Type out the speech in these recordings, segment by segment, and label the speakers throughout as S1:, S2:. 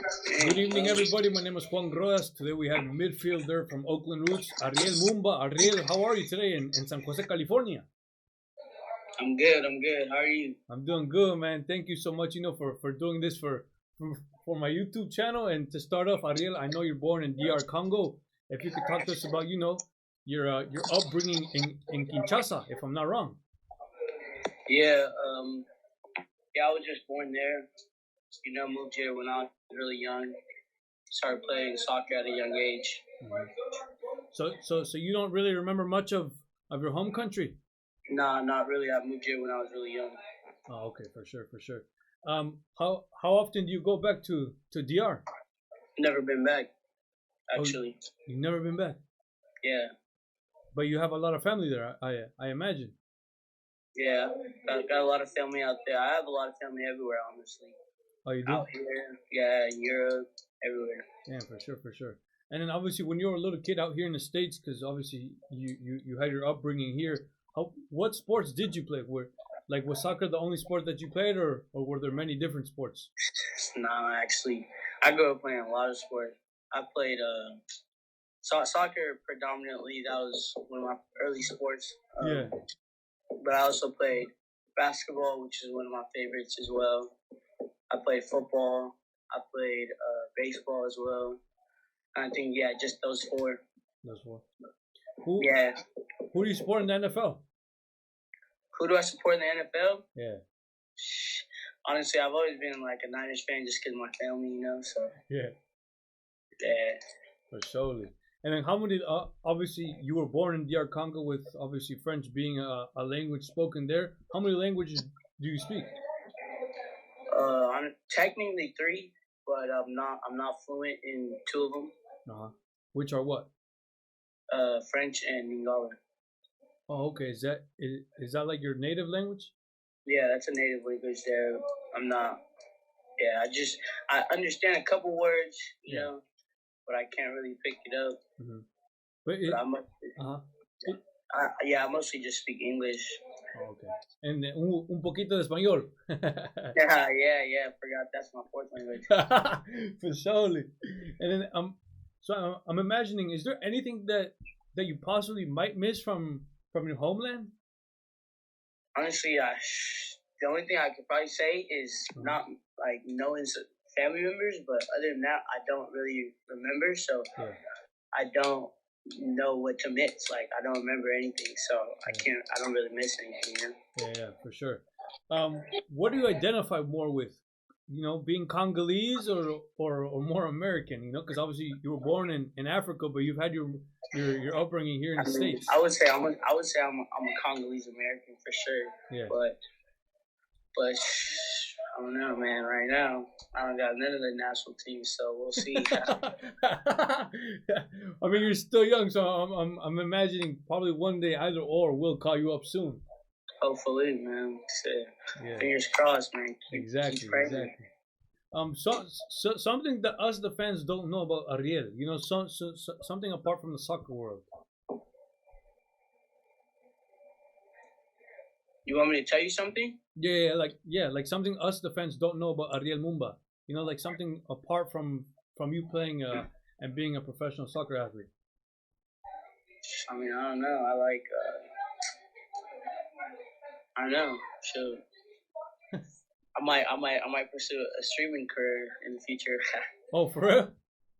S1: Good evening, everybody. My name is Juan Rodas. Today we have midfielder from Oakland Roots, Ariel Mbumba. Ariel, how are you today in San Jose, California?
S2: I'm good. How are you?
S1: I'm doing good, man. Thank you so much, for doing this for my YouTube channel. And to start off, Ariel, I know you're born in DR Congo. If you could talk to us about, your upbringing in Kinshasa, if I'm not wrong.
S2: Yeah, I was just born there. Moved here when I was really young. Started playing soccer at a young age.
S1: Mm-hmm. So you don't really remember much of your home country?
S2: Nah, not really. I moved here when I was really young.
S1: Oh, okay, for sure. How often do you go back to DR?
S2: Never been back, actually.
S1: Oh, you've never been back?
S2: Yeah.
S1: But you have a lot of family there, I imagine.
S2: Yeah, got a lot of family out there. I have a lot of family everywhere, honestly.
S1: Oh, you do?
S2: Out here, yeah, in Europe, everywhere.
S1: Yeah, for sure. And then obviously when you were a little kid out here in the States, because obviously you had your upbringing here, what sports did you play? Was soccer the only sport that you played, or were there many different sports?
S2: No, actually, I grew up playing a lot of sports. I played soccer predominantly. That was one of my early sports.
S1: Yeah.
S2: But I also played basketball, which is one of my favorites as well. I played football. I played baseball as well. I think, just those four.
S1: Those four.
S2: Who
S1: do you support in the NFL?
S2: Who do I support in the NFL?
S1: Yeah.
S2: Honestly, I've always been like a Niners fan just because of my family, so.
S1: Yeah.
S2: Yeah.
S1: For surely. And then how many, obviously you were born in DR Congo with obviously French being a language spoken there. How many languages do you speak?
S2: I'm technically 3, but I'm not fluent in 2 of them.
S1: Uh-huh. Which are what?
S2: French and Lingala.
S1: Oh, okay. Is that like your native language?
S2: Yeah, that's a native language there. I'm not. Yeah, I understand a couple words, you know, but I can't really pick it up.
S1: Mm-hmm.
S2: I mostly just speak English.
S1: Oh, okay. And un poquito de español.
S2: Yeah. I forgot that's my 4th language.
S1: For surely. And then so I'm imagining, is there anything that you possibly might miss from your homeland?
S2: Honestly, the only thing I could probably say is not like knowing family members, but other than that, I don't really remember. So I don't know what to miss. Like, I don't remember anything, so I don't really miss anything.
S1: Yeah, for sure. What do you identify more with? Being Congolese or more American? Because obviously you were born in Africa, but you've had your upbringing here in the States.
S2: I would say I'm a Congolese American for sure.
S1: Yeah.
S2: But I don't know, man. Right now, I don't got none of the national teams, so we'll see.
S1: I mean, you're still young, so I'm imagining probably one day either or will call you up soon.
S2: Hopefully, man. Fingers crossed, man.
S1: Exactly. So something that us the fans don't know about Ariel, something apart from the soccer world.
S2: You want me to tell you something?
S1: Like something us the fans don't know about Ariel Mbumba. Like something apart from you playing and being a professional soccer athlete.
S2: I mean, I don't know. I don't know. Shoot. I might pursue a streaming career in the future.
S1: Oh, for real?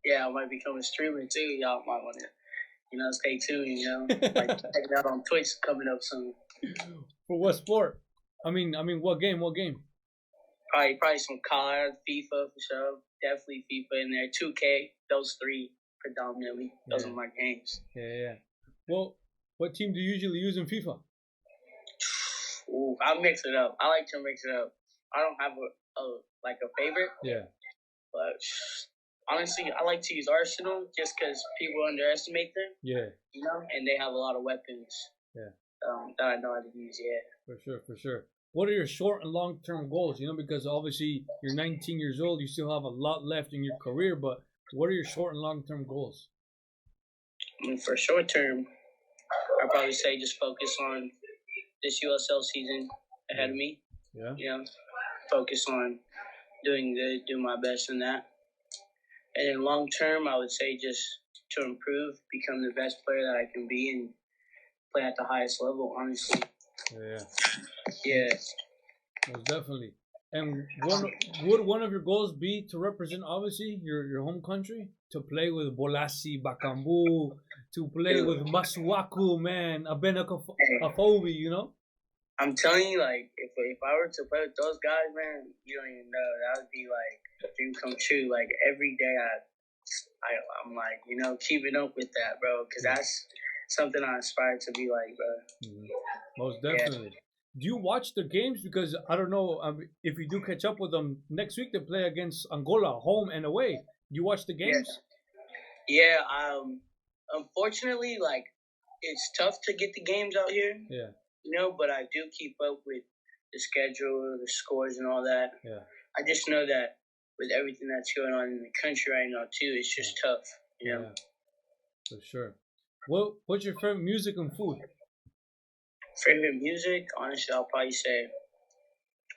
S2: Yeah, I might become a streamer too. Y'all might want to, stay tuned. Like checking out on Twitch coming up soon.
S1: For what sport? I mean, what game?
S2: Probably some COD, FIFA for sure. Definitely FIFA in there. 2K, those 3 predominantly. Those are my games.
S1: Yeah. Well, what team do you usually use in FIFA?
S2: Ooh, I mix it up. I like to mix it up. I don't have a favorite.
S1: Yeah.
S2: But honestly, I like to use Arsenal just because people underestimate them.
S1: Yeah.
S2: And they have a lot of weapons.
S1: Yeah.
S2: That I know how to use. Yeah.
S1: For sure. What are your short and long term goals? Because obviously you're 19 years old, you still have a lot left in your career. But what are your short and long term goals?
S2: I mean, for short term, I'd probably say just focus on this USL season ahead of me.
S1: Yeah.
S2: Focus on doing good, do my best in that. And in long term, I would say just to improve, become the best player that I can be, and play at the highest level. Honestly.
S1: Yeah.
S2: Yeah.
S1: Most definitely. And would one of your goals be to represent, obviously, your home country? To play with Bolasi, Bakambu, to play with Masuaku, man, Afobi, you know?
S2: I'm telling you, like, if I were to play with those guys, man, you don't even know. That would be, like, a dream come true. Like, every day I'm like, you know, keeping up with that, bro, because that's something I aspire to be like, bro.
S1: Mm-hmm. Most definitely. Yeah. Do you watch the games? Because I don't know if you do catch up with them next week. They play against Angola, home and away. Do you watch the games?
S2: Yeah. Unfortunately, like, it's tough to get the games out here.
S1: Yeah.
S2: You know, but I do keep up with the schedule, the scores, and all that.
S1: Yeah.
S2: I just know that with everything that's going on in the country right now too, it's just tough. You know.
S1: Yeah. For sure. What's your favorite music and food?
S2: Favorite music, honestly, I'll probably say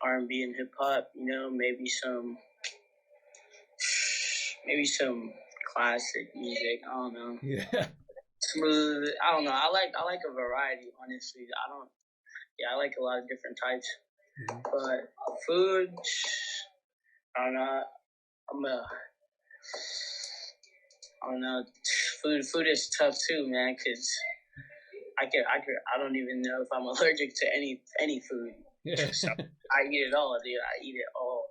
S2: R&B and hip hop. You know, maybe some classic music. I don't know.
S1: Yeah.
S2: Smooth. I don't know. I like a variety. Honestly, I like a lot of different types. Mm-hmm. But food, I don't know. I don't know. Food is tough too, man. Cause I don't even know if I'm allergic to any food. Yeah. So I eat it all, dude. I eat it all.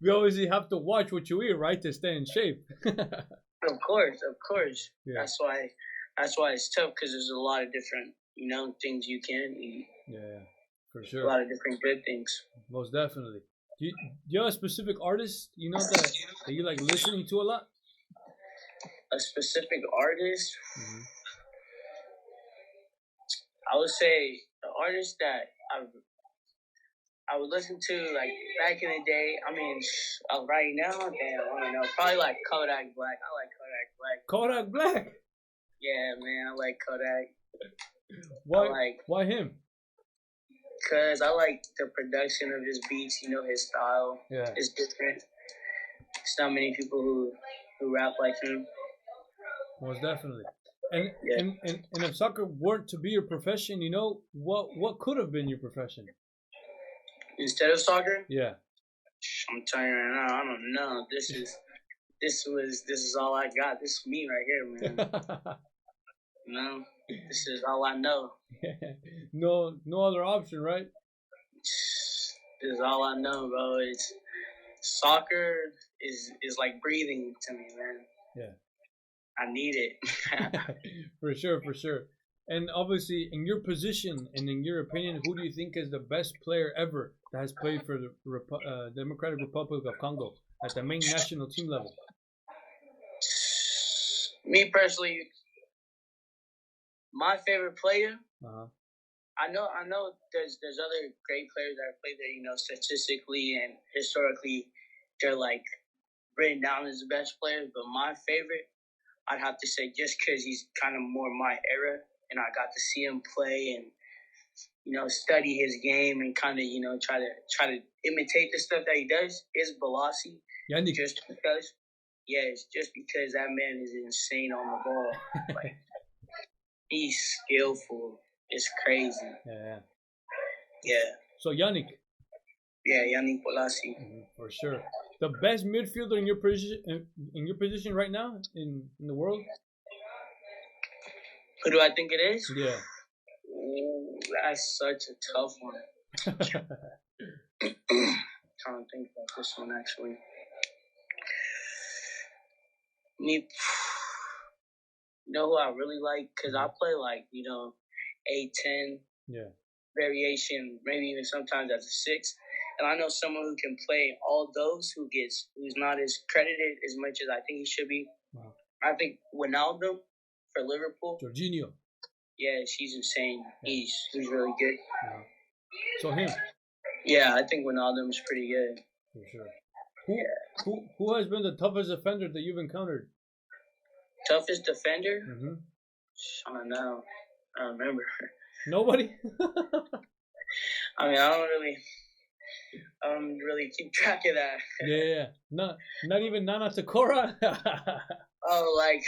S1: We obviously have to watch what you eat, right, to stay in shape.
S2: Of course. Yeah. That's why it's tough, because there's a lot of different, you know, things you can eat.
S1: Yeah, for sure.
S2: A lot of different good things.
S1: Most definitely. Do you have a specific artist, you know, that you like listening to a lot?
S2: A specific artist? Mm-hmm. I would say the artist that I would listen to, like, back in the day. I mean, right now, damn, I don't know. Probably like Kodak Black. I like Kodak Black.
S1: Kodak Black?
S2: Yeah, man, I like Kodak.
S1: Why him?
S2: Because I like the production of his beats. You know, his style is different. There's not many people who rap like him.
S1: Most definitely. And if soccer weren't to be your profession, you know, what could have been your profession?
S2: Instead of soccer?
S1: Yeah.
S2: I'm telling you right now, I don't know. This is all I got. This is me right here, man. You know? This is all I know.
S1: No other option, right?
S2: This is all I know, bro. It's soccer is like breathing to me, man.
S1: Yeah.
S2: I need it.
S1: For sure. And obviously, in your position and in your opinion, who do you think is the best player ever that has played for the Democratic Republic of Congo at the main national team level?
S2: Me personally, my favorite player.
S1: Uh-huh.
S2: I know. There's other great players that have played there. You know, statistically and historically, they're like written down as the best players. But my favorite, I'd have to say, just because he's kind of more my era, and I got to see him play and, you know, study his game and kind of, you know, try to imitate the stuff that he does, is Bolasi. Just because that man is insane on the ball. Like, he's skillful. It's crazy. Yeah.
S1: So Yannick.
S2: Yeah, Yannick Bolasi.
S1: Mm-hmm, for sure. The best midfielder in your position right now in the world?
S2: Who do I think it is?
S1: Yeah.
S2: Ooh, that's such a tough one. Trying to think about this one, actually. You know who I really like? Because I play, like, you know, 8-10.
S1: Yeah.
S2: Variation, maybe even sometimes as a 6. And I know someone who can play all those who's not as credited as much as I think he should be. Wow. I think Ronaldo for Liverpool.
S1: Jorginho.
S2: Yeah, he's insane. Yeah. He's really good.
S1: Yeah. So him.
S2: Yeah, I think Ronaldo's pretty good.
S1: For sure. Who has been the toughest defender that you've encountered?
S2: Toughest defender?
S1: Mm-hmm.
S2: I don't know. I don't remember.
S1: Nobody?
S2: I mean, I don't really. I don't really keep track of that.
S1: Yeah. Not even Nana Takora.
S2: Oh, like,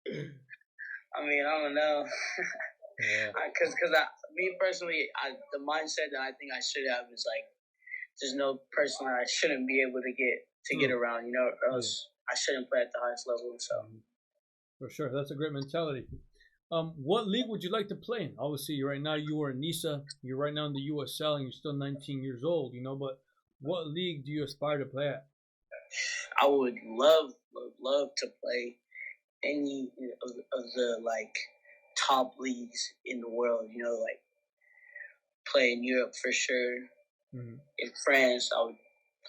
S2: I mean, I don't know.
S1: Yeah.
S2: Because me personally, the mindset that I think I should have is like, there's no person that I shouldn't be able to get around, or else I shouldn't play at the highest level. So
S1: for sure, that's a great mentality. What league would you like to play in? Obviously, right now you are in NISA. You're right now in the USL, and you're still 19 years old. But what league do you aspire to play at?
S2: I would love to play any of the like top leagues in the world. Like play in Europe for sure. Mm-hmm. In France, I would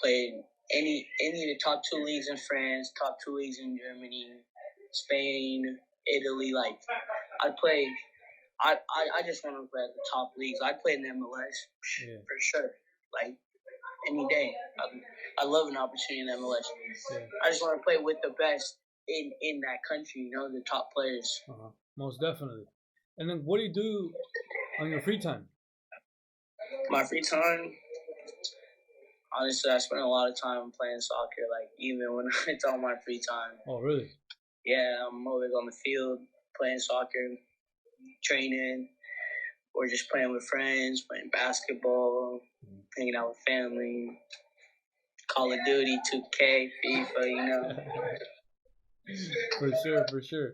S2: play in any of the top 2 leagues in France, top 2 leagues in Germany, Spain, Italy. Like I'd play. I just want to play at the top leagues. I'd play in the MLS for sure. Like any day. I love an opportunity in the MLS. Yeah. I just want to play with the best in that country. The top players.
S1: Most definitely. And then, what do you do on your free time?
S2: My free time, honestly, I spend a lot of time playing soccer. Like even when it's on my free time.
S1: Oh, really?
S2: Yeah, I'm always on the field playing soccer, training, or just playing with friends, playing basketball, hanging out with family, Call of Duty, 2K, FIFA.
S1: For sure.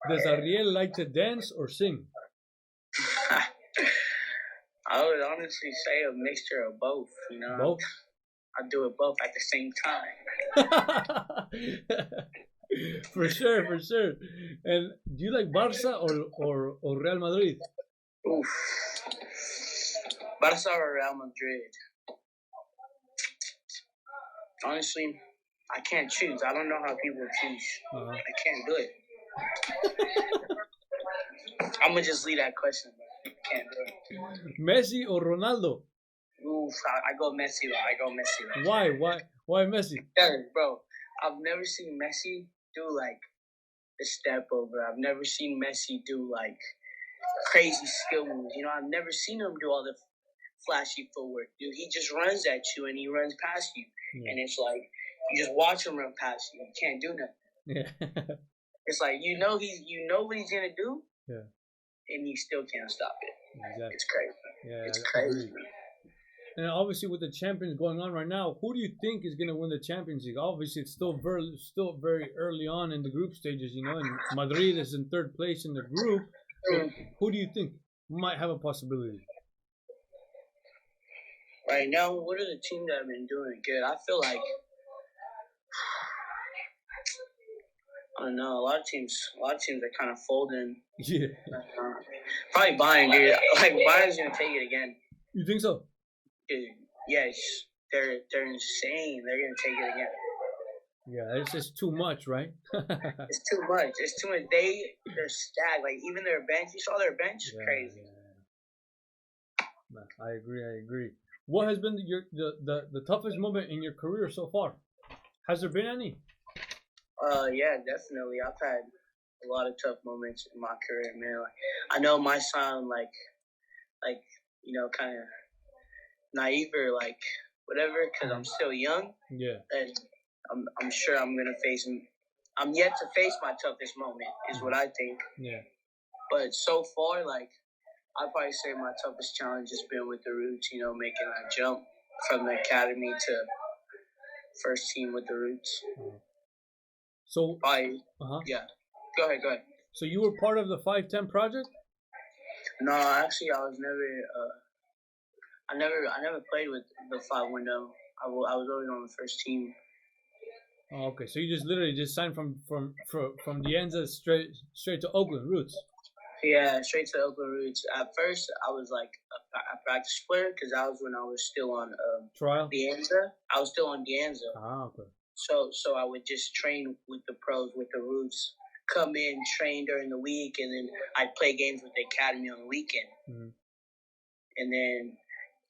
S1: Does Ariel like to dance or sing?
S2: I would honestly say a mixture of both.
S1: Both?
S2: I do it both at the same time.
S1: For sure. And do you like Barça or Real Madrid?
S2: Oof. Barça or Real Madrid? Honestly, I can't choose. I don't know how people choose. I can't do it. I'm going to just leave that question. I can't do it.
S1: Messi or Ronaldo?
S2: Oof, I go Messi.
S1: Why Messi?
S2: Yeah, bro, I've never seen Messi do like the step over. I've never seen Messi do like crazy skill moves. I've never seen him do all the flashy footwork. Dude, he just runs at you and he runs past you. Yeah. And it's like you just watch him run past you. You can't do nothing. Yeah. It's like you know what he's gonna do. Yeah. And you still can't stop it. Exactly. It's crazy. Yeah, it's crazy.
S1: And obviously, with the Champions going on right now, who do you think is going to win the Champions League? Obviously, it's still very early on in the group stages, and Madrid is in 3rd place in the group. So who do you think might have a possibility?
S2: Right now, what are the teams that have been doing good? I feel like I don't know. A lot of teams are kind of folding.
S1: Yeah.
S2: Probably Bayern, dude. Like Bayern's gonna take it again.
S1: You think so?
S2: Dude, yes, they're insane. They're gonna take it again.
S1: Yeah, it's just too much, right?
S2: It's too much. They're stacked. Like even their bench. You saw their bench? Yeah, crazy.
S1: Yeah. I agree. What has been the toughest moment in your career so far? Has there been any?
S2: Yeah, definitely. I've had a lot of tough moments in my career, man. Like, I know my sound like kind of naive or like whatever, because I'm still young. Yeah. And I'm sure I'm yet to face my toughest moment, is what I think. Yeah. But so far, like, I'd probably say my toughest challenge has been with the Roots, making that jump from the academy to first team with the Roots.
S1: So,
S2: yeah. Go ahead.
S1: So you were part of the 510 project?
S2: No, actually, I was never. I never played with the 5 window. I was always on the first team.
S1: Oh, okay. So you just literally signed from Dienza straight to Oakland Roots.
S2: Yeah, straight to Oakland Roots. At first, I was like a practice player because that was when I was still on
S1: trial.
S2: Dienza. I was still on Dienza.
S1: Ah, okay.
S2: So I would just train with the pros, with the Roots. Come in, train during the week, and then I'd play games with the academy on the weekend. Mm-hmm. And then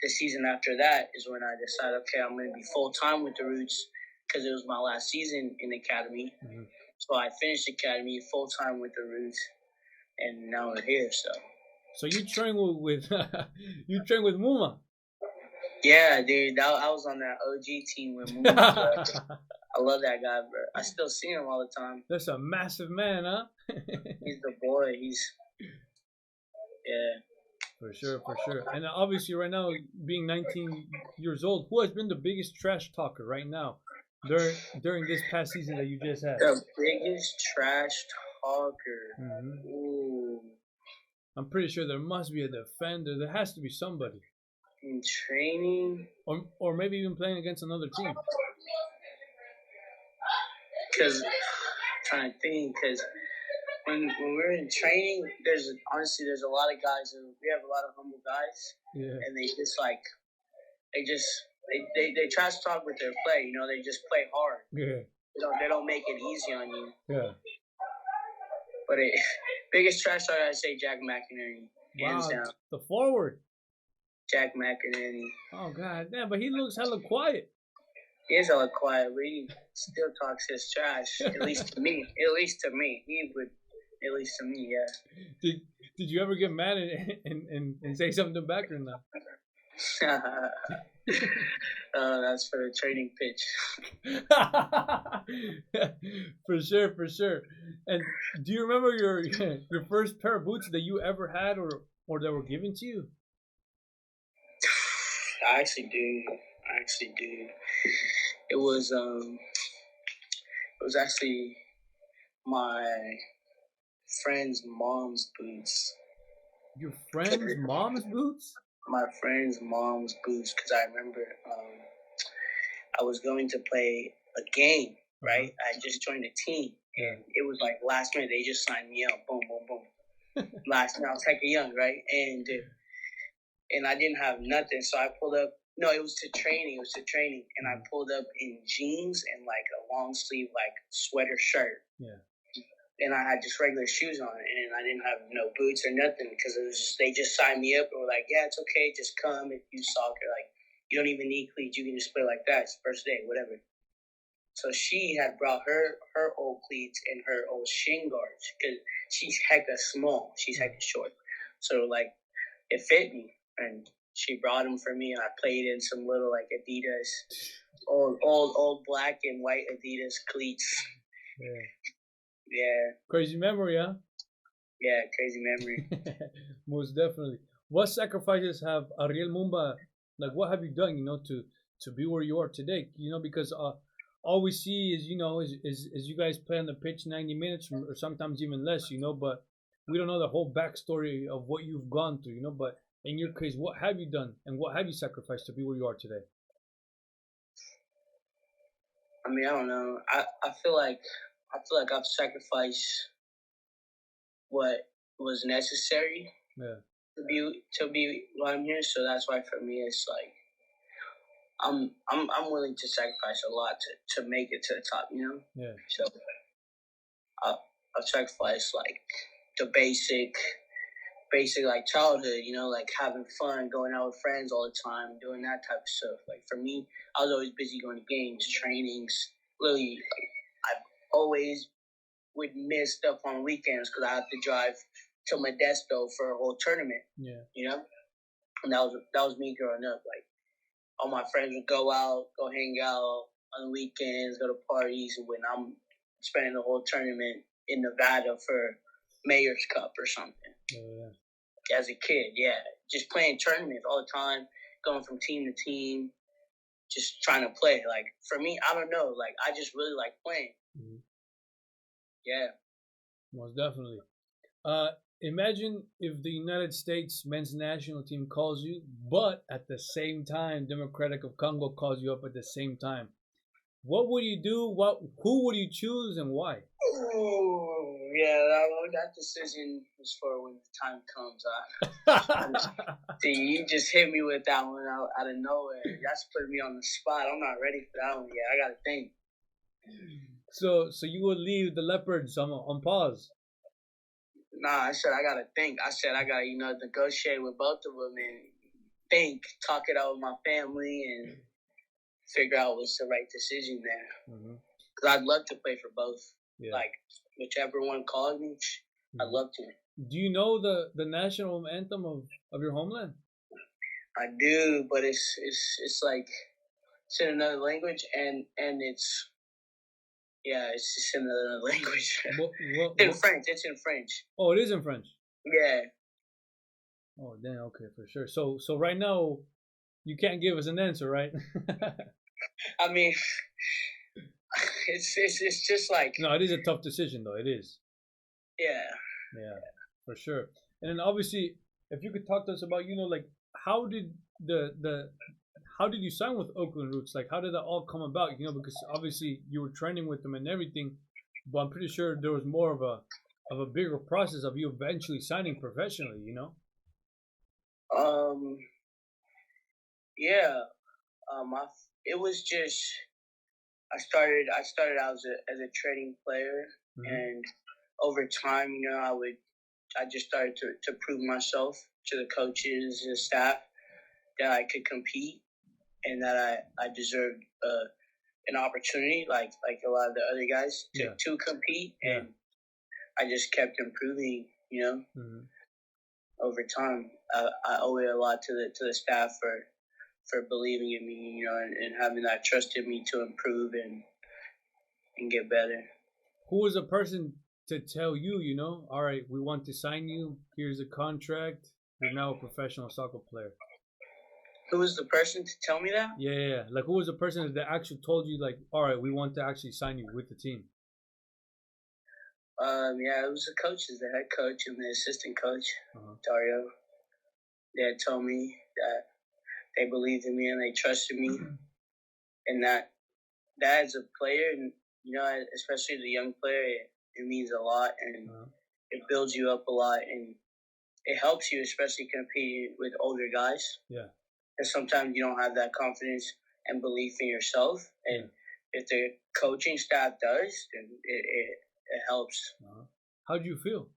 S2: the season after that is when I decided, okay, I'm going to be full-time with the Roots because it was my last season in the academy. Mm-hmm. So I finished the academy full-time with the Roots, and now we're here. So
S1: you train with you train with Mbumba?
S2: Yeah, dude, I was on that OG team with Moon. I love that guy, bro. I still see him all the time.
S1: That's a massive man, huh?
S2: He's the boy. Yeah.
S1: For sure, for sure. And obviously, right now, being 19 years old, who has been the biggest trash talker right now during this past season that you just had?
S2: The biggest trash talker.
S1: Mm-hmm.
S2: Ooh.
S1: I'm pretty sure there must be a defender. There has to be somebody.
S2: In training?
S1: Or maybe even playing against another team.
S2: Because, trying to think, because when we're in training, there's a lot of guys, we have a lot of humble guys.
S1: Yeah.
S2: And they just they trash talk with their play, you know, they just play hard.
S1: Yeah.
S2: They don't make it easy on you.
S1: Yeah.
S2: But biggest trash talker, I'd say Jack McInerney. Hands down.
S1: The forward.
S2: Jack McInerney.
S1: Oh, God damn, but he looks hella quiet.
S2: He is hella quiet, but he still talks his trash. At least to me. At least to me. He would, at least to me, yeah.
S1: Did you ever get mad and say something back or not?
S2: That's for the training pitch.
S1: For sure, for sure. And do you remember your first pair of boots that you ever had or that were given to you?
S2: I actually do. It was actually my friend's mom's boots.
S1: Your friend's mom's boots?
S2: My friend's mom's boots, because I remember I was going to play a game, right? I just joined a team, and it was like last minute. They just signed me up, boom, boom, boom. Last minute, I was hecka young, right? And I didn't have nothing, so I pulled up. No, it was to training, and I pulled up in jeans and like a long sleeve like sweater shirt. Yeah. And I had just regular shoes on, and I didn't have no boots or nothing because they just signed me up and were like, yeah, it's okay, just come if you soccer. Like, you don't even need cleats, you can just play like that. It's the first day, whatever. So she had brought her old cleats and her old shin guards because she's hecka small, she's hecka short. So like, it fit me, and she brought them for me, and I played in some little like Adidas, old black and white Adidas cleats. Yeah. Yeah.
S1: Crazy memory, huh?
S2: Yeah, crazy memory.
S1: Most definitely. What sacrifices have Ariel Mbumba, like what have you done, you know, to be where you are today? You know, because all we see is, you know, is you guys play on the pitch 90 minutes or sometimes even less, you know, but we don't know the whole backstory of what you've gone through, you know, but in your case, what have you done and what have you sacrificed to be where you are today?
S2: I mean, I don't know. I feel like I've sacrificed what was necessary to be what I'm here. So that's why for me it's like I'm willing to sacrifice a lot to make it to the top, you know? Yeah. So I've sacrificed like the basic like childhood, you know, like having fun, going out with friends all the time, doing that type of stuff. Like for me, I was always busy going to games, trainings. Literally, I always would miss stuff on weekends because I have to drive to Modesto for a whole tournament. Yeah, you know, and that was me growing up. Like all my friends would go out, go hang out on the weekends, go to parties, and when I'm spending the whole tournament in Nevada for Mayor's Cup or something. Yeah. As a kid, yeah, just playing tournaments all the time, going from team to team, just trying to play. Like for me, I don't know, like I just really like playing. Mm-hmm. Yeah.
S1: Most definitely. Imagine if the United States men's national team calls you, but at the same time, Democratic of Congo calls you up at the same time. What would you do? Who would you choose and why?
S2: Oh, yeah, that decision is for when the time comes. See, you just hit me with that one out of nowhere. That's putting me on the spot. I'm not ready for that one yet. I gotta think.
S1: So you would leave the Leopards on pause?
S2: Nah, I said I gotta think. I said I gotta, negotiate with both of them and think, talk it out with my family, and figure out what's the right decision there. Because I'd love to play for both. Yeah. Like, whichever one calls me, I'd love to.
S1: Do you know the national anthem of your homeland?
S2: I do, but it's like it's in another language, and it's just in another language. It's in French. It's in French.
S1: Oh, it is in French.
S2: Yeah.
S1: Oh, then okay, for sure. So right now, you can't give us an answer, right?
S2: I mean, it's just like.
S1: No, it is a tough decision, though. It is.
S2: Yeah.
S1: Yeah, for sure. And then obviously, if you could talk to us about, like how did how did you sign with Oakland Roots? Like, how did that all come about? Because obviously you were training with them and everything, but I'm pretty sure there was more of a bigger process of you eventually signing professionally.
S2: Yeah. It was just I started out as a training player, and over time, I just started to prove myself to the coaches and staff that I could compete and that I deserved an opportunity like a lot of the other guys to compete, and I just kept improving. Over time, I owe it a lot to the staff for believing in me, and having that trust in me to improve and get better.
S1: Who was the person to tell you, all right, we want to sign you, here's a contract, you're now a professional soccer player?
S2: Who was the person to tell me that?
S1: Yeah. Like, who was the person that actually told you, like, all right, we want to actually sign you with the team?
S2: It was the coaches, the head coach and the assistant coach, Dario. They had told me that they believed in me and they trusted me, and that as a player, and especially as a young player, it means a lot, and it builds you up a lot, and it helps you, especially competing with older guys.
S1: Yeah.
S2: Because sometimes you don't have that confidence and belief in yourself, and if the coaching staff does, then it helps.
S1: How'd you feel?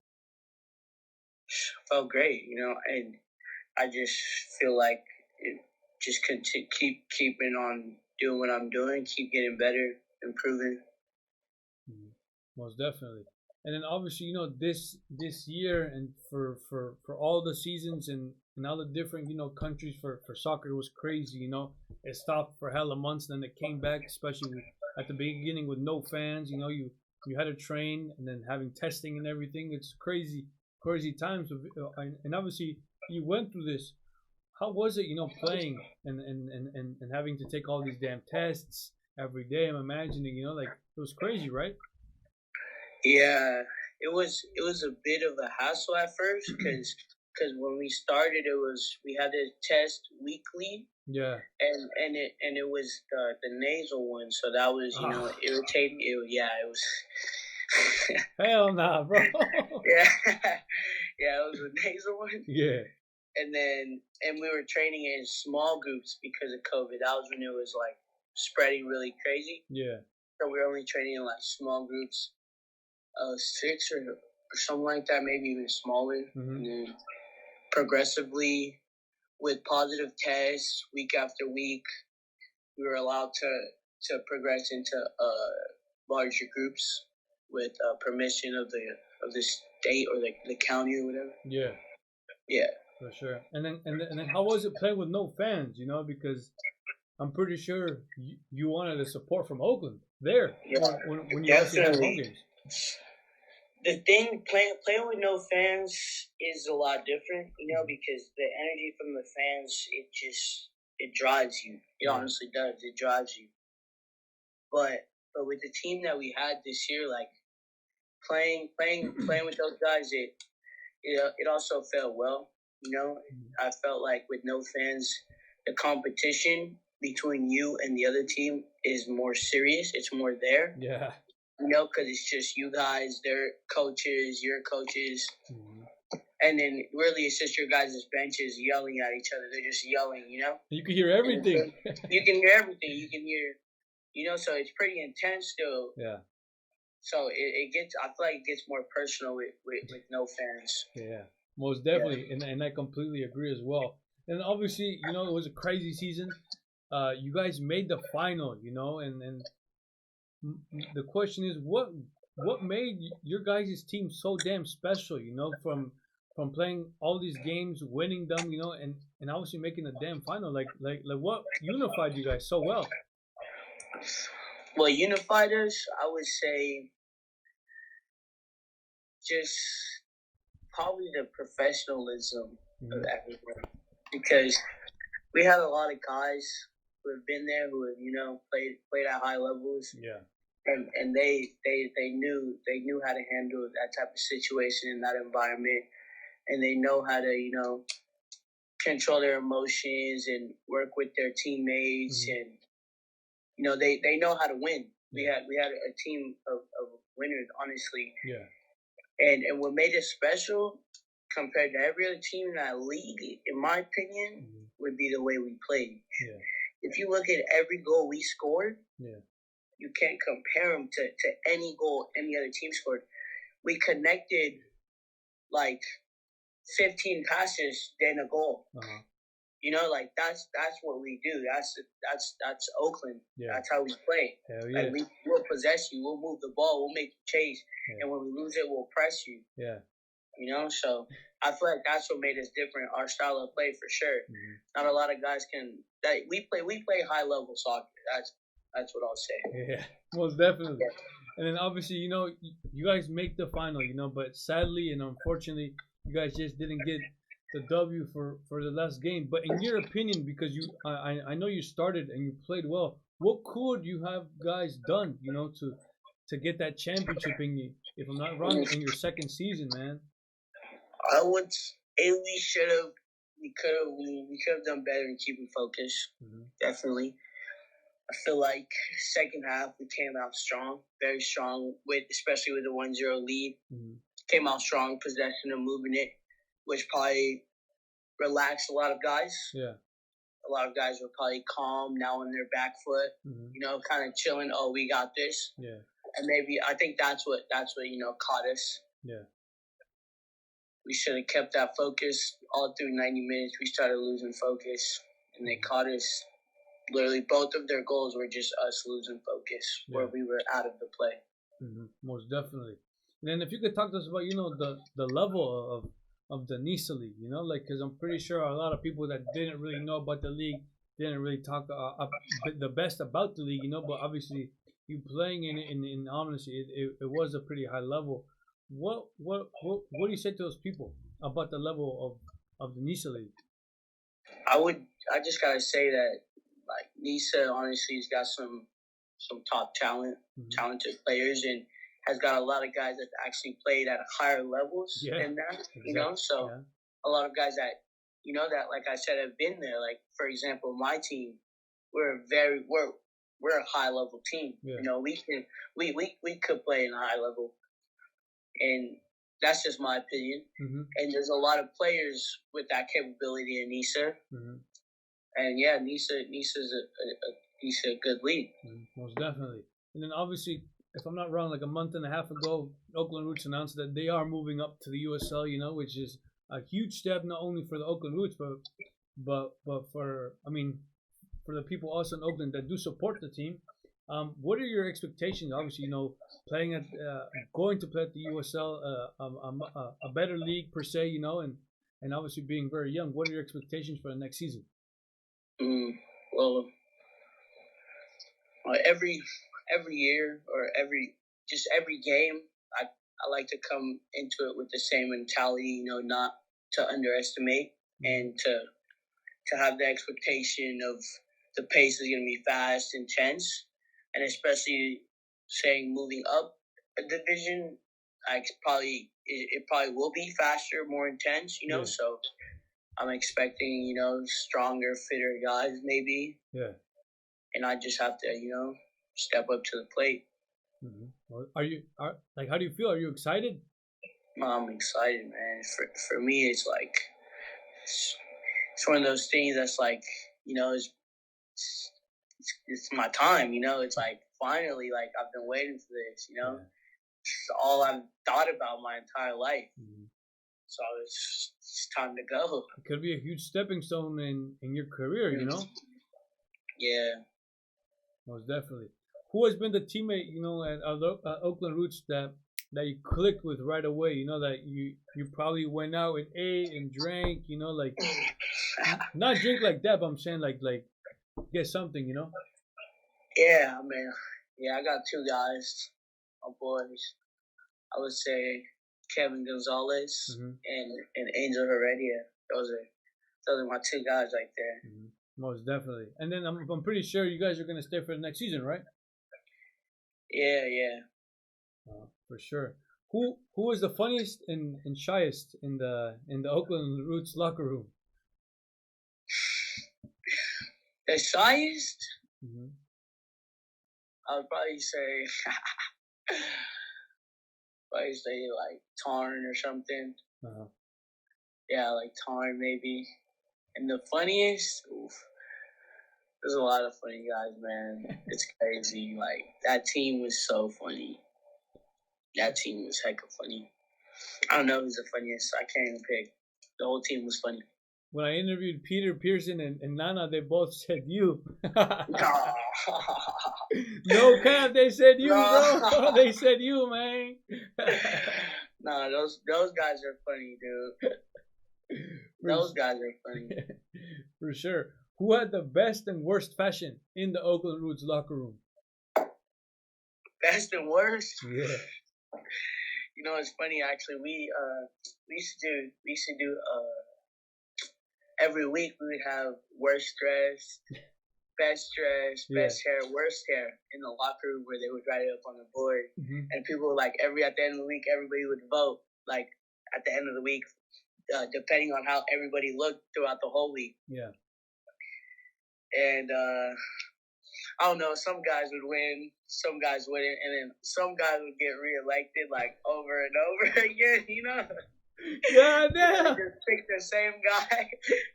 S2: I felt great, and I just feel like just keeping on doing what I'm doing, keep getting better, improving.
S1: Most definitely. And then obviously, this year and for all the seasons and all the different, countries for soccer, it was crazy, It stopped for hella months, then it came back, especially at the beginning with no fans, you had to train and then having testing and everything. It's crazy times. And obviously you went through this. How was it, playing and having to take all these damn tests every day? I'm imagining, like, it was crazy, right?
S2: Yeah, it was a bit of a hassle at first because when we started, we had to test weekly.
S1: Yeah.
S2: And it was the nasal one, so that was irritating. It was.
S1: Hell nah, bro.
S2: Yeah, it was a nasal one.
S1: Yeah.
S2: And we were training in small groups because of COVID. That was when it was like spreading really crazy.
S1: Yeah.
S2: So we were only training in like small groups, 6 or something like that, maybe even smaller. And then progressively, with positive tests week after week, we were allowed to progress into larger groups with permission of the state or the county or whatever.
S1: Yeah.
S2: Yeah.
S1: For sure. And then how was it playing with no fans? Because I'm pretty sure you wanted the support from Oakland there when you actually had home games.
S2: The thing, playing with no fans is a lot different, because the energy from the fans, it drives you. It honestly does. It drives you. But with the team that we had this year, like playing with those guys, it also felt well. I felt like with no fans, the competition between you and the other team is more serious. It's more there.
S1: Yeah.
S2: Because it's just you guys, their coaches, your coaches. And then really it's just your guys' benches yelling at each other. They're just yelling,
S1: You can hear everything.
S2: You can hear everything. You can hear, so it's pretty intense still.
S1: Yeah.
S2: So it gets, I feel like it gets more personal with no fans.
S1: Yeah, most definitely. Yeah. And I completely agree as well. And obviously, it was a crazy season. You guys made the final, and the question is what made your guys' team so damn special, from from playing all these games, winning them, and obviously making a damn final. Like what unified you guys so well?
S2: What unified us, I would say, just probably the professionalism of everyone, because we had a lot of guys who have been there, who have played at high levels.
S1: Yeah.
S2: And they knew how to handle that type of situation in that environment, and they know how to control their emotions and work with their teammates, and they know how to win. Yeah. We had a team of winners, honestly.
S1: Yeah.
S2: And what made it special compared to every other team in that league, in my opinion, would be the way we played.
S1: Yeah.
S2: If you look at every goal we scored, you can't compare them to any goal any other team scored. We connected like 15 passes, then a goal.
S1: Uh-huh.
S2: That's what we do. That's Oakland.
S1: Yeah.
S2: That's how we play.
S1: Hell yeah.
S2: Like we'll possess you. We'll move the ball. We'll make you chase. Yeah. And when we lose it, we'll press you.
S1: Yeah.
S2: So I feel like that's what made us different. Our style of play, for sure. Not a lot of guys can. We play high level soccer. That's what I'll say.
S1: Yeah, most definitely. Yeah. And then obviously, you guys make the final, but sadly and unfortunately, you guys just didn't get the W for the last game. But in your opinion, because I know you started and you played well, what could you have guys done, to get that championship if I'm not wrong, in your second season, man?
S2: I would say we could have done better in keeping focus. Definitely. I feel like second half we came out strong, very strong, especially with the 1-0 lead. Came out strong, possession and moving it, which probably relaxed a lot of guys. Yeah. A lot of guys were probably calm now on their back foot, kind of chilling. Oh, we got this. Yeah. And maybe I think that's what caught us. Yeah. We should have kept that focus all through 90 minutes. We started losing focus, and they caught us. Literally, both of their goals were just us losing focus, where we were out of the play.
S1: Most definitely. And then if you could talk to us about, the level of the NISA league, because I'm pretty sure a lot of people that didn't really know about the league didn't really talk the best about the league, but obviously you playing in honestly, it was a pretty high level. What do you say to those people about the level of the NISA league?
S2: I just gotta say that, like, NISA honestly has got some top talented players, and has got a lot of guys that actually played at higher levels than that. Exactly. So a lot of guys that that, like I said, have been there. Like, for example, my team, we're a high level team. Yeah. We could play in a high level, and that's just my opinion. And there's a lot of players with that capability in NISA. And yeah, NISA's a good league.
S1: Most definitely. And then obviously, if I'm not wrong, like a month and a half ago, Oakland Roots announced that they are moving up to the USL, which is a huge step, not only for the Oakland Roots, but for the people also in Oakland that do support the team. What are your expectations? Obviously, playing at going to play at the USL, a better league per se, and obviously being very young. What are your expectations for the next season?
S2: Well, every year or every game, I like to come into it with the same mentality, not to underestimate, and to have the expectation of the pace is going to be fast, intense, and especially saying moving up a division, it probably will be faster, more intense, so I'm expecting, stronger, fitter guys maybe. Yeah. And I just have to, step up to the plate.
S1: Well, how do you feel? Are you excited?
S2: I'm excited, man. For me, it's like, it's one of those things that's like, it's my time, it's like, finally, like, I've been waiting for this, Yeah. It's all I've thought about my entire life. So it's time to go.
S1: It could be a huge stepping stone in your career,
S2: Yeah.
S1: Most definitely. Who has been the teammate, at Oakland Roots that that you clicked with right away? You know, that you probably went out and ate and drank. You know, like not drink like that, but I'm saying like get something. You know.
S2: Yeah, I mean, yeah, I got two guys, my boys. I would say Kevin Gonzalez and Angel Heredia. Those are my two guys right there.
S1: Most definitely. And then I'm pretty sure you guys are gonna stay for the next season, right?
S2: Yeah.
S1: For sure. Who is the funniest and shyest in the Oakland Roots locker room?
S2: The shyest? I would probably say like Tarn or something. Yeah, like Tarn maybe. And the funniest, there's a lot of funny guys, man. It's crazy. Like that team was so funny. That team was hecka funny. I don't know who's the funniest. I can't even pick. The whole team was funny.
S1: When I interviewed Peter Pearson and Nana, they both said you. No cap, they said you, bro. They said you, man.
S2: No, those guys are funny, dude. Those guys are funny.
S1: For sure. Who had the best and worst fashion in the Oakland Roots locker room?
S2: Best and worst?
S1: Yeah.
S2: You know, it's funny actually. We used to do every week we would have worst dress, best dress, best hair, worst hair in the locker room where they would write it up on the board. And people would like at the end of the week everybody would vote like at the end of the week depending on how everybody looked throughout the whole week. Yeah. And I don't know, some guys would win, some guys wouldn't, and then some guys would get reelected like over and over again, you know?
S1: God damn.
S2: Just pick the same guy.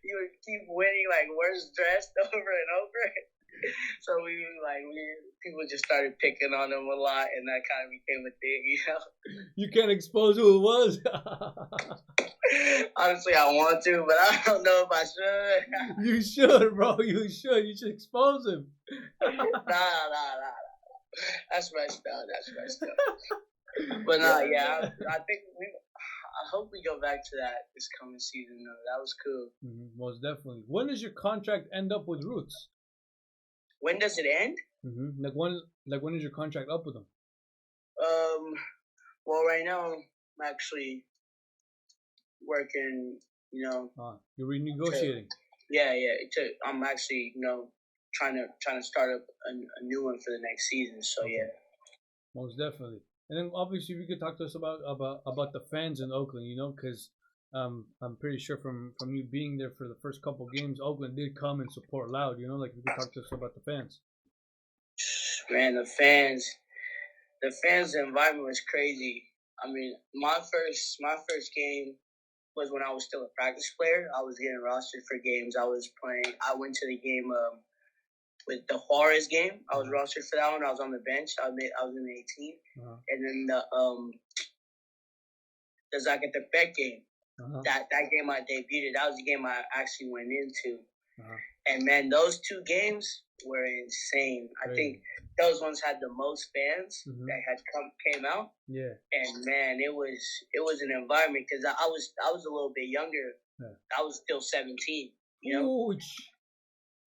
S2: He would keep winning like worst dressed over and over. So people just started picking on him a lot, and that kind of became a thing, you know?
S1: You can't expose who it was.
S2: Honestly, I want to, but I don't know if I should.
S1: You should, bro. You should. You should expose him.
S2: Nah. That's messed up. But yeah, I think I hope we go back to that this coming season, though. That was cool.
S1: Most definitely. When does your contract end up with Roots?
S2: When does it end?
S1: Like when is your contract up with them?
S2: Well, right now I'm actually working. You know.
S1: You're renegotiating.
S2: I'm actually trying to start up a new one for the next season. So yeah.
S1: Most definitely. And then obviously if you could talk to us about the fans in Oakland, you know, because I'm pretty sure from you being there for the first couple games, Oakland did come and support loud, you know, like if you could talk to us about the fans.
S2: Man, the fans, the environment was crazy. I mean, my first game was when I was still a practice player. I was getting rostered for games. I went to the game with the Juarez game. I was rostered for that one. I was on the bench. I was in the 18. And then the Zacatepec game. That game I debuted. That was the game I actually went into. And man, those two games were insane. I think those ones had the most fans that had came out. Yeah. And man, it was an environment because I was a little bit younger. Yeah. I was still 17. You know.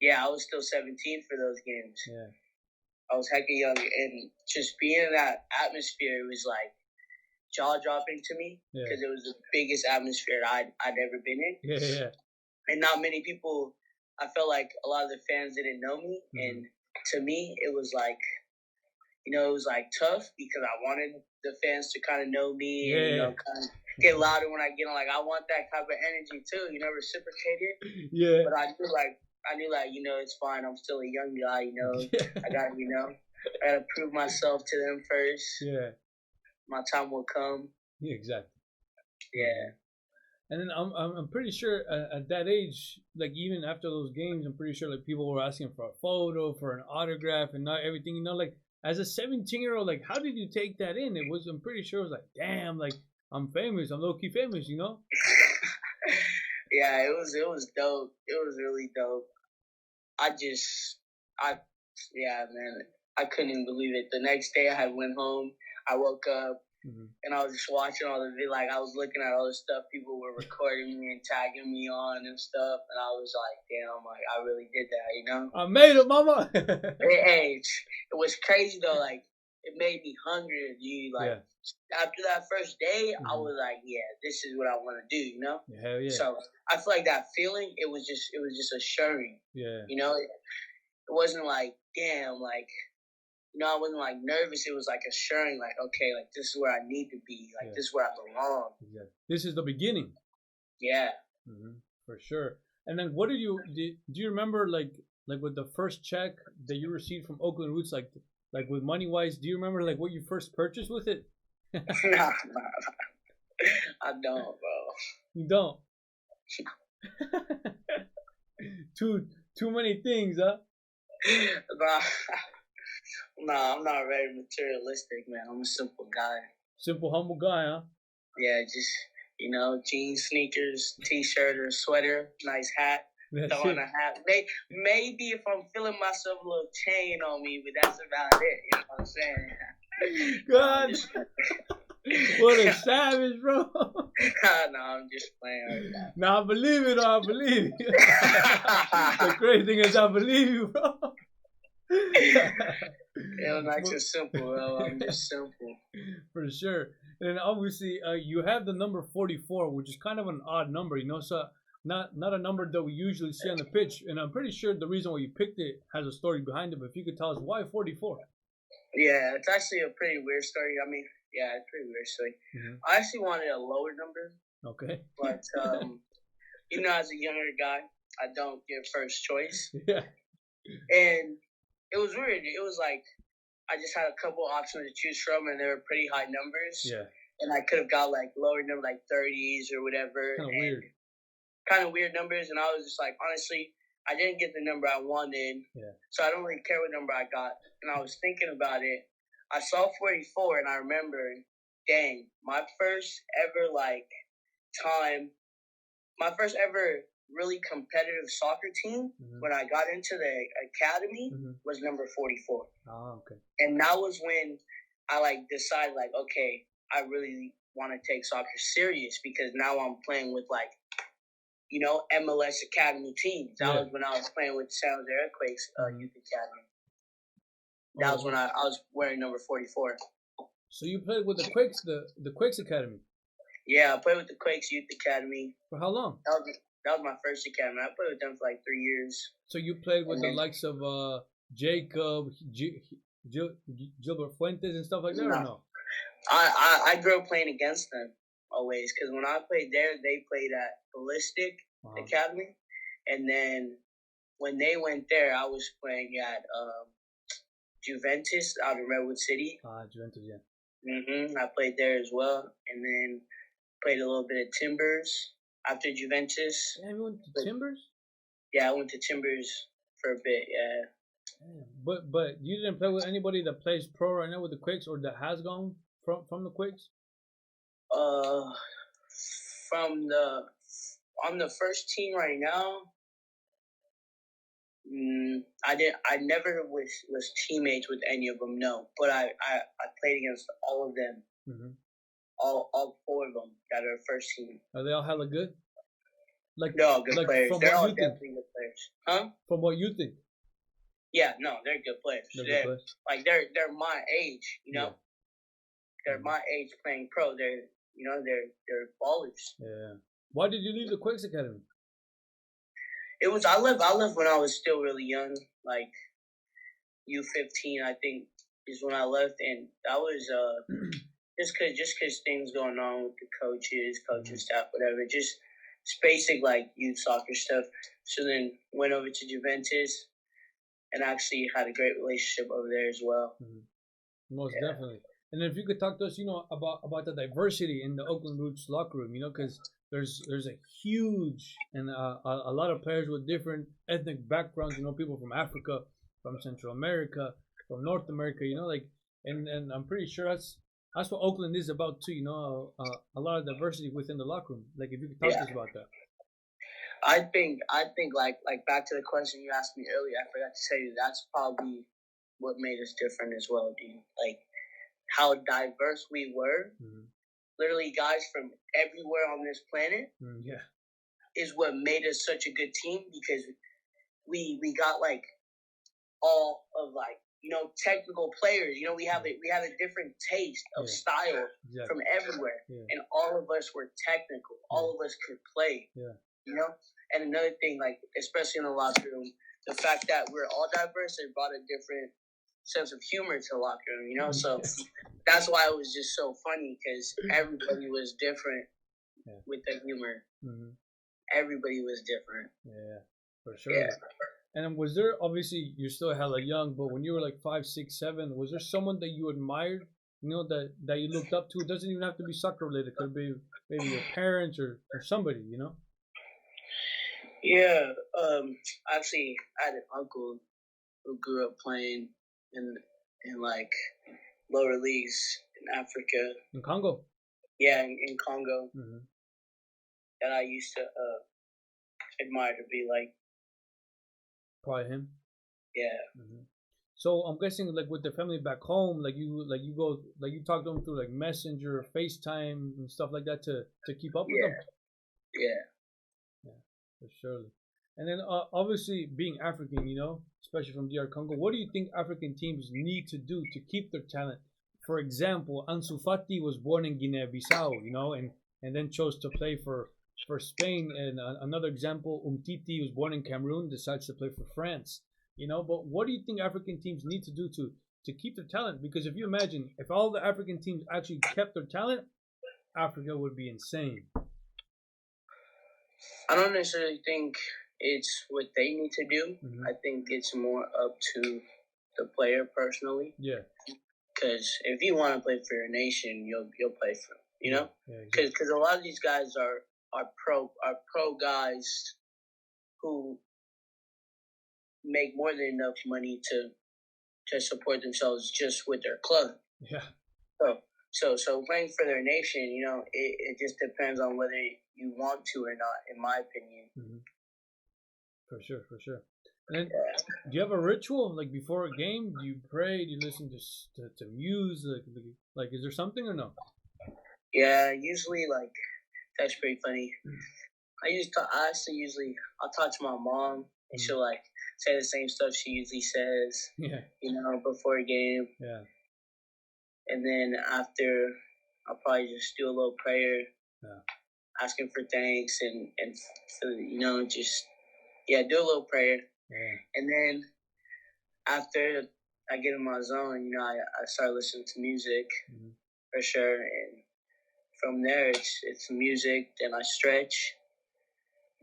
S2: Yeah, I was still 17 for those games. Yeah. I was hecka young, and just being in that atmosphere, it was like jaw-dropping to me because it was the biggest atmosphere I'd ever been in. Yeah. And not many people. I felt like a lot of the fans didn't know me, and to me, it was like, it was like tough because I wanted the fans to kind of know me and kind of get louder when I get on. Like I want that type of energy too, reciprocate it. Yeah. But I knew it's fine. I'm still a young guy, I gotta prove myself to them first. Yeah. My time will come.
S1: Yeah, exactly.
S2: Yeah.
S1: And then I'm pretty sure at that age, like even after those games, I'm pretty sure like people were asking for a photo, for an autograph, and not everything. Like as a 17-year-old, like how did you take that in? I'm pretty sure it was like, damn, like I'm famous, I'm low key famous,
S2: Yeah, it was dope. It was really dope. Man, I couldn't even believe it. The next day I went home. I woke up. and I was just watching all the like I was looking at all the stuff people were recording me and tagging me on and stuff, and I was like, damn, like I really did that, you know?
S1: I made it, mama.
S2: Hey, it was crazy though. Like it made me hungry, dude. Like after that first day, I was like, yeah, this is what I want to do, you know?
S1: Hell yeah.
S2: So I feel like that feeling, it was just assuring.
S1: Yeah.
S2: You know, it wasn't like, damn, like, you know, I wasn't like nervous. It was like assuring, like, okay, like this is where I need to be. Like this is where I belong.
S1: Exactly. This is the beginning.
S2: Yeah.
S1: For sure. And then what do you remember like with the first check that you received from Oakland Roots, like with money wise, do you remember like what you first purchased with it?
S2: Nah. I don't, bro.
S1: You don't? Too many things, huh?
S2: Nah, I'm not very materialistic, man. I'm a simple guy.
S1: Simple, humble guy, huh?
S2: Yeah, just, you know, jeans, sneakers, t-shirt or sweater, nice hat. Throwing a hat. Maybe if I'm feeling myself, a little chain on me, but that's about it. You know what I'm saying?
S1: God. What a savage, bro.
S2: No, I'm just playing right now.
S1: No, I believe it. I believe you. The crazy thing is I believe you, bro.
S2: I'm not just simple, bro. I'm just simple.
S1: For sure. And obviously, you have the number 44, which is kind of an odd number, you know, so not a number that we usually see on the pitch. And I'm pretty sure the reason why you picked it has a story behind it. But if you could tell us why 44?
S2: Yeah, it's actually a pretty weird story. I mean, yeah, it's a pretty weird story. I actually wanted a lower number.
S1: Okay.
S2: But, you know, as a younger guy, I don't get first choice.
S1: Yeah.
S2: And it was weird. It was like I just had a couple options to choose from, and they were pretty high numbers.
S1: Yeah.
S2: And I could have got like lower number, like 30s or whatever. Kind of weird numbers. And I was just like, honestly, I didn't get the number I wanted.
S1: Yeah. So
S2: I don't really care what number I got. And I was thinking about it. I saw 44, and I remember, dang, my first ever really competitive soccer team when I got into the academy was number 44.
S1: Oh, okay.
S2: And that was when I decided okay, I really want to take soccer serious because now I'm playing with MLS academy teams. That was when I was playing with San Jose Quakes youth academy. That was when I was wearing number 44.
S1: So you played with the Quakes, the Quakes academy? Yeah,
S2: I played with the Quakes youth academy.
S1: For how long?
S2: That was my first academy. I played with them for 3 years.
S1: So you played with the likes of Jacob, Gilbert Fuentes and stuff like that, or no?
S2: I grew up playing against them always because when I played there, they played at Ballistic Academy. And then when they went there, I was playing at Juventus out in Redwood City.
S1: Juventus, yeah.
S2: I played there as well. And then played a little bit of Timbers. After Juventus.
S1: Yeah, you went to Timbers?
S2: Yeah, I went to Timbers for a bit, yeah.
S1: But you didn't play with anybody that plays pro right now with the Quakes or that has gone from the Quakes?
S2: On the first team right now, I never was teammates with any of them, no. But I played against all of them. All 4 of them that are first team.
S1: Are they all hella good?
S2: They're all good players. They're all definitely good players. Huh?
S1: From what you think?
S2: Yeah, no, they're good players. They're my age, you know. Yeah. They're my age playing pro. They're ballers.
S1: Yeah. Why did you leave the Quakes Academy?
S2: I left when I was still really young, like U15, I think is when I left, and that was just cause things going on with the coaching staff, whatever. Just basic youth soccer stuff. So then went over to Juventus, and actually had a great relationship over there as well.
S1: Most definitely. And if you could talk to us, about the diversity in the Oakland Roots locker room, because there's a huge and a lot of players with different ethnic backgrounds. People from Africa, from Central America, from North America. And I'm pretty sure that's what Oakland is about too. A lot of diversity within the locker room. If you could talk to us about that.
S2: I think like back to the question you asked me earlier, I forgot to tell you that's probably what made us different as well, dude. how diverse we were. Literally, guys from everywhere on this planet. Is what made us such a good team, because we got like all of like, technical players. We have a different taste of style from everywhere, and all of us were technical. All of us could play. And another thing, like especially in the locker room, the fact that we're all diverse, it brought a different sense of humor to the locker room. So that's why it was just so funny, because everybody was different with the humor. Everybody was different.
S1: Yeah, for sure. Yeah. And then was there, obviously you're still hella young, but when you were like 5, 6, 7, was there someone that you admired, that you looked up to? It doesn't even have to be soccer related. It could be maybe your parents or somebody,
S2: Yeah. Actually, I had an uncle who grew up playing in like lower leagues in Africa.
S1: In Congo?
S2: Yeah, in Congo. That I used to admire to be like.
S1: Probably him.
S2: Yeah.
S1: So I'm guessing, like with the family back home, you talk to them through like Messenger, FaceTime, and stuff like that to keep up with them.
S2: Yeah,
S1: for sure. And then obviously being African, especially from DR Congo, what do you think African teams need to do to keep their talent? For example, Ansu Fati was born in Guinea-Bissau, and then chose to play for Spain. And another example, Umtiti was born in Cameroon, decides to play for France. But what do you think African teams need to do to keep their talent? Because if you imagine, if all the African teams actually kept their talent, Africa would be insane.
S2: I don't necessarily think it's what they need to do. I think it's more up to the player personally.
S1: Yeah.
S2: Because if you want to play for your nation, you'll play for them. Because a lot of these guys are pro guys who make more than enough money to support themselves just with their club.
S1: Yeah.
S2: So playing for their nation, it just depends on whether you want to or not, in my opinion.
S1: For sure. And then, do you have a ritual, like before a game? Do you pray? Do you listen to music? Like, is there something or no?
S2: Yeah, usually, like, that's pretty funny. I'll talk to my mom, and she'll like say the same stuff she usually says. Before a game.
S1: Yeah.
S2: And then after, I'll probably just do a little prayer, asking for thanks and for, just do a little prayer.
S1: Yeah.
S2: And then after I get in my zone, I start listening to music for sure. And from there, it's music. Then I stretch.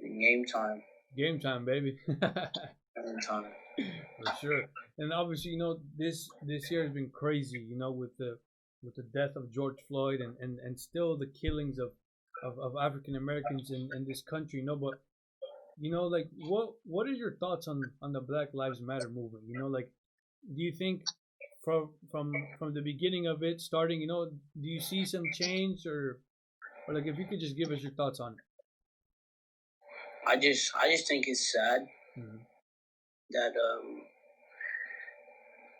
S2: And game time.
S1: Game time, baby.
S2: Game time.
S1: For sure. And obviously, this year has been crazy, with the death of George Floyd and still the killings of African Americans in this country, But like what are your thoughts on the Black Lives Matter movement? Like, do you think from the beginning of it starting, do you see some change or like if you could just give us your thoughts on it?
S2: I just think it's sad that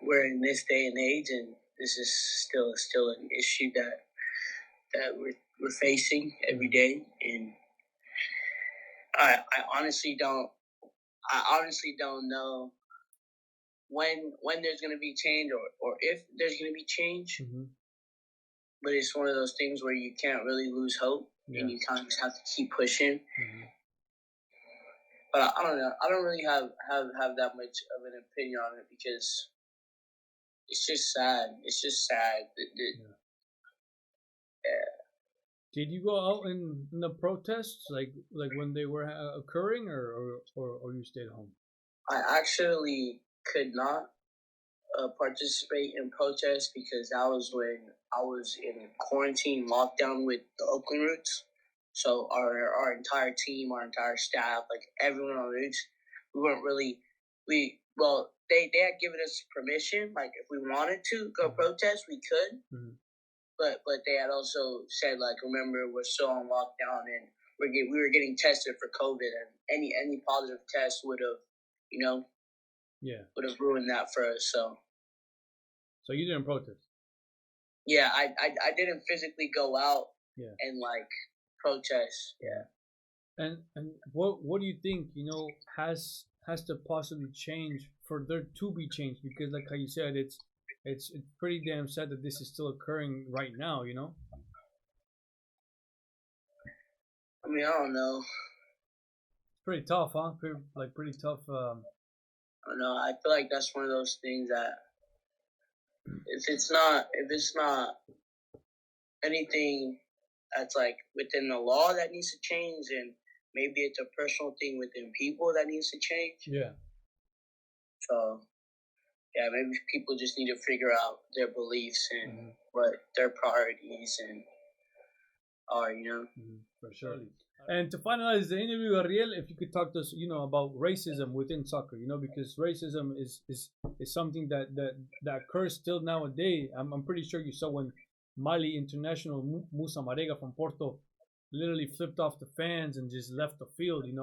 S2: we're in this day and age, and this is still an issue that we're facing every day. And I honestly don't know when there's going to be change or if there's going to be change. But it's one of those things where you can't really lose hope, and you kind of just have to keep pushing. But I don't know. I don't really have that much of an opinion on it, because it's just sad. It's just sad.
S1: Did you go out in the protests, like when they were occurring, or you stayed home?
S2: I actually could not participate in protests, because that was when I was in quarantine lockdown with the Oakland Roots. So our entire team, our entire staff, like everyone on the Roots, we weren't really they had given us permission, like if we wanted to go protest, we could. But they had also said, like, remember, we're still on lockdown, and we were getting tested for COVID, and any positive test would have, would have ruined that for us. So
S1: you didn't protest?
S2: Yeah, I didn't physically go out and like protest. Yeah.
S1: And what do you think, has to possibly change for there to be changed? Because like how you said, it's pretty damn sad that this is still occurring right now,
S2: I mean, I don't know.
S1: It's pretty tough, huh? Pretty tough.
S2: I don't know. I feel like that's one of those things that if it's not anything that's like within the law that needs to change, and maybe it's a personal thing within people that needs to change.
S1: Yeah.
S2: So, yeah, maybe people just need to figure out their beliefs and what their priorities and are,
S1: For sure. And to finalize the interview, Ariel, if you could talk to us, about racism within soccer, because racism is something that occurs still nowadays. I'm pretty sure you saw when Mali international Musa Marega from Porto literally flipped off the fans and just left the field, and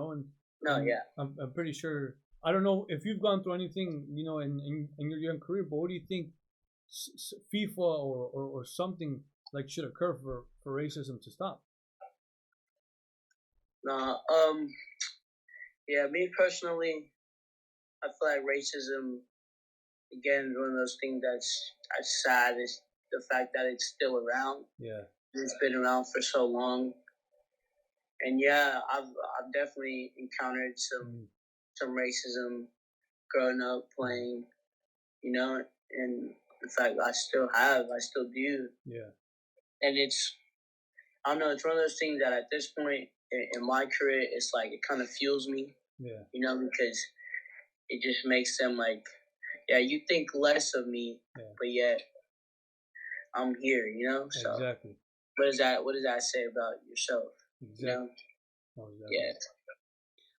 S1: I'm pretty sure. I don't know if you've gone through anything, in your young career, but what do you think FIFA or something like should occur for racism to stop?
S2: Yeah, me personally, I feel like racism, again, is one of those things that's sad is the fact that it's still around.
S1: Yeah.
S2: It's been around for so long. And yeah, I've definitely encountered some racism growing up playing, and in fact I still do.
S1: Yeah.
S2: And I don't know, it's one of those things that at this point in my career, it's like it kind of fuels me.
S1: Yeah.
S2: Because it just makes them like, yeah, you think less of me, but yet I'm here, So
S1: exactly.
S2: What does that say about yourself?
S1: Exactly.
S2: Exactly. Yeah.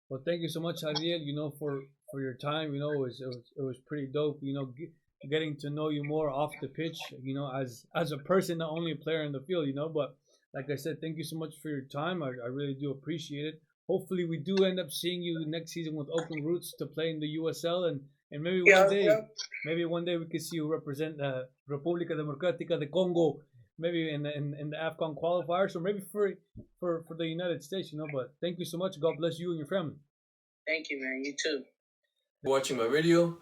S1: Well, thank you so much, Ariel, for your time. It was pretty dope, getting to know you more off the pitch, as a person, not only a player in the field, but like I said, thank you so much for your time. I really do appreciate it. Hopefully we do end up seeing you next season with Oakland Roots to play in the USL, and maybe one day we could see you represent República Democrática de Congo, maybe in the AFCON qualifiers, or maybe for the United States, but thank you so much. God bless you and your family.
S2: Thank you, man. You too.
S3: Watching my video.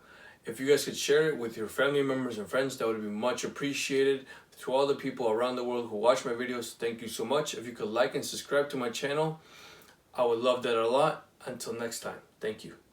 S3: If you guys could share it with your family members and friends, that would be much appreciated. To all the people around the world who watch my videos, thank you so much. If you could like and subscribe to my channel, I would love that a lot. Until next time, thank you.